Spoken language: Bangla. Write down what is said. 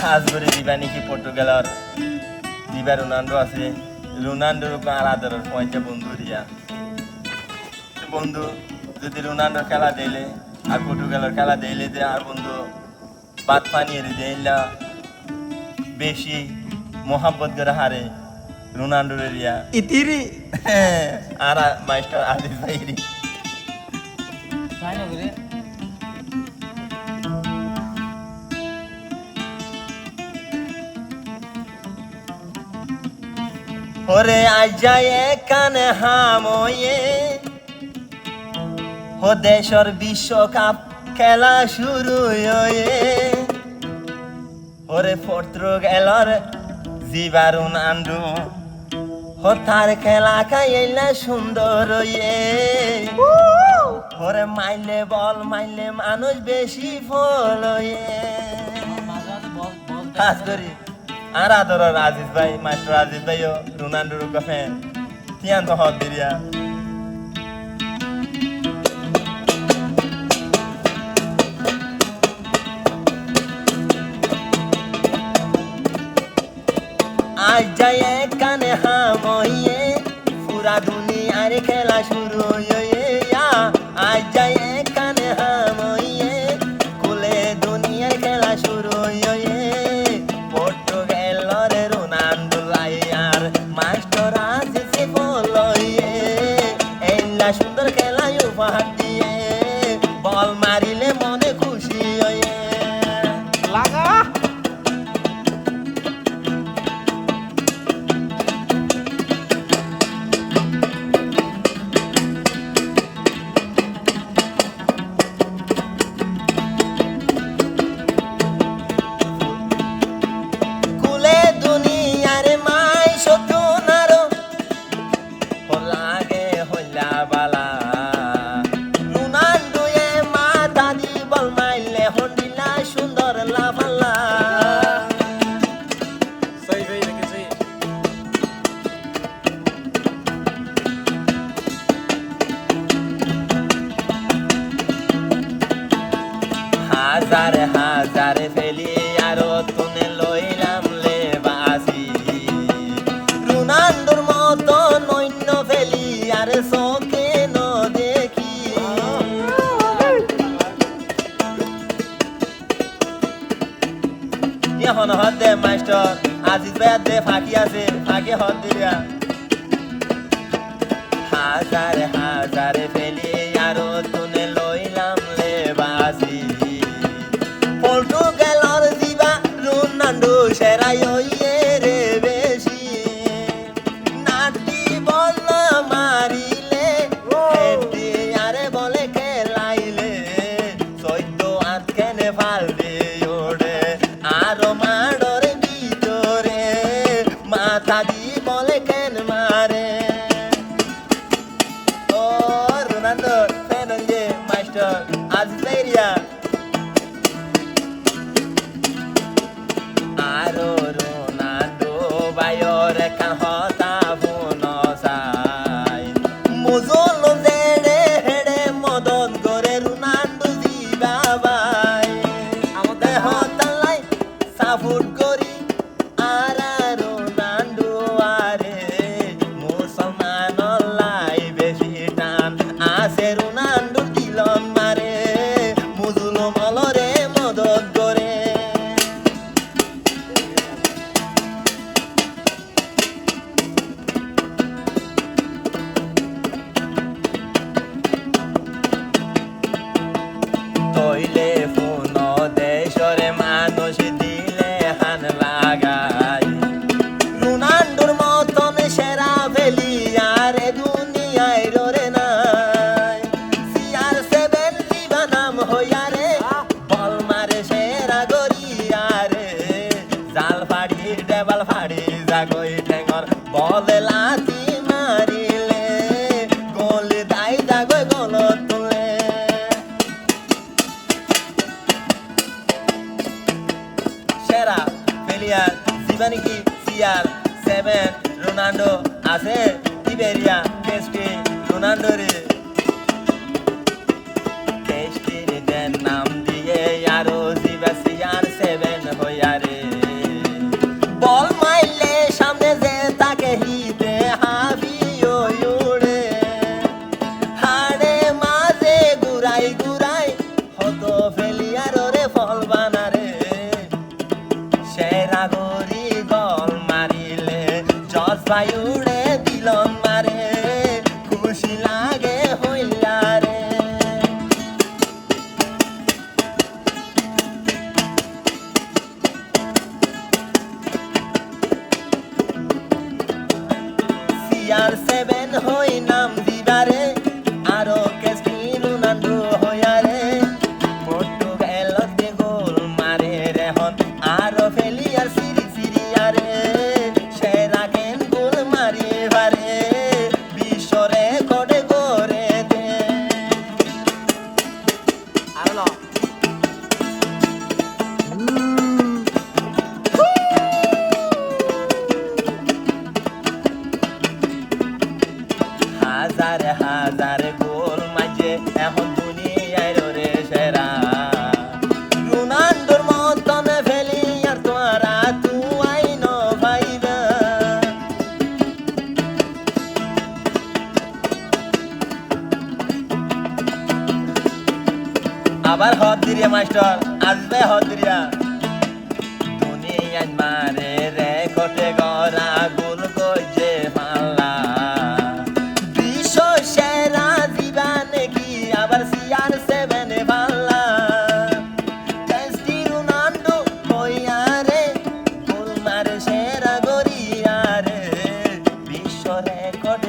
হাজবরি দিবা নাকি পর্তুগালের দিবা রোনাল্ডো আছে রোনাল্ডোর আর আদরের পয়েন্টে বন্ধু দিয়া বন্ধু যদি রোনাল্ডোর খেলা দিলে আর পর্তুগালের খেলা দিলে যে আর বন্ধু বাদ পানিয়ে দিলা বেশি মোহাম্মত করে হারে রোনাল্ডোর এরিয়া ইতিরি আর মাস্টার আজিজ ভাইরি তাই না বলে ওরে আজ যায় কানে হাময়ে ও দেশর বিশ্বকাপ খেলা শুরু হয়ে ওরে পর্তুগালের জিবারুন আন্ডু ও তার খেলা খাইলা সুন্দর হয়ে ওরে মাইলে বল মাইলে মানুষ বেশি ফল হয়ে মাঝে মাঝে বল বল খাস করি আর আদরের আজিজ ভাই মাস্টার আজিজ ভাইও রোনাল্ডোর ফ্যান তিয়ান তো হদ দিরিয়া আজ যায় কানে হাময়ে পুরা দুনিয়ার খেলা শুরু হয়ে আজ যায় কানে হাময়ে কুলে দুনিয়ার খেলা শুরু হয়ে পর্তুগালের রোনাল্ডো আর মাস্টার আজিজ বলয়ে এইলা সুন্দর খেলা উপহার দিয়ে বল মারিলে মনে খুশি হয়ে লাগা কুলে দুনিয়ার মাই সতুনারো লাগে হইলা বালা রোনাল্ডো এ মাতা দি বল মাইলে হন্ডিলা সুন্দর লাফালা সই সই দেখে সই হাজার হাজার ফেলি আরো তুনে লইলাম লে বাসি রোনাল্ডোর মতো নৈন্য ফেলি আর চোখে ন দেখি এখন হদ দে মাস্টার আজিজ ভাই দে ফাঁকি আছে ফাঁকি হদ দিয়া হাজার হাজার ফেলি আরো তুনে লইলাম লে বাসি পর্তুগালের দিবা রোনাল্ডো সেরাই হইয়ে রে বেশি নাটি বল মারিলে হেডে আরে বলে খেলাইলে 14 আট কেনে ফাল দিয়ে ওড়ে আরো মাডর ভিতরে মাথা দি বলে কেন মারে ও রোনাল্ডো ফ্যান হইয়ে মাস্টার আজিজ ভাইরিয়া আরো রোনাল্ডো বায়র কান হতা ফোনো সাই মুজল দেড়ে হেড়ে মদন করে রোনাল্ডো দিবা বাই আমাদের হতালাই সাপোর্ট করি আর রোনাল্ডো আরে মুসলমান লাই বেশি টান আছে রোনাল্ডো দিলন মারে মুজুল মলরে মদত করে তৈলে ফোন দেশরে মানুষ দিলে হান লাগাই রোনাল্ডোর মতন সেরা ফেলি আর দুনিয়ায় রে নাই CR7 দিবা নাম হইয়া রে বল মারে সেরা গড়িয়া রে জাল ফাড়ি ডেবাল ফাড়ি জাগই ঠেঙর বল লাথি মারিলে গোল দাই জাগই গোল তুলে সেরা ফেলিয়ার জীবানি কি CR7 রোনাল্ডো আছে ইবেরিয়া কেস্টি রোনাল্ডো রে কেস্টির নাম দিয়ে আরো জিবা CR7 হইয়া রে বায়ুরে দিলন মারে খুশি লাগে হইলা রে CR7 হই নাম দিবারে আরো ক্রিস্টিয়ানো রোনাল্ডো হইয়ারে পর্তুগালতে গোল মারে রেহন আরো ফেলিয়ার সিরিয়ারে সেরা কেন গোল মারি বারে বিশ্ব রেকর্ড করে দে আর ল হাজার হাজার গোল মাঝে এখন দুনিয়ায় রে সেরা রোনাল্ডোর মতন ফেলি আর তোরা তুই ন ভাইবা আবার হদ দিরিয়া মাস্টার আসবে হদ দিরিয়া দুনিয়ায় মারে রে কটে গড়া গোল গজে পাল্লা বিশ্ব সেরা জীবানে কি আবার CR7 পাল্লা ক্রিস্টিয়ানো রোনাল্ডো হইয়া রে গোল মারে সেরা গড়িয়া রে বিশ্ব রেকর্ড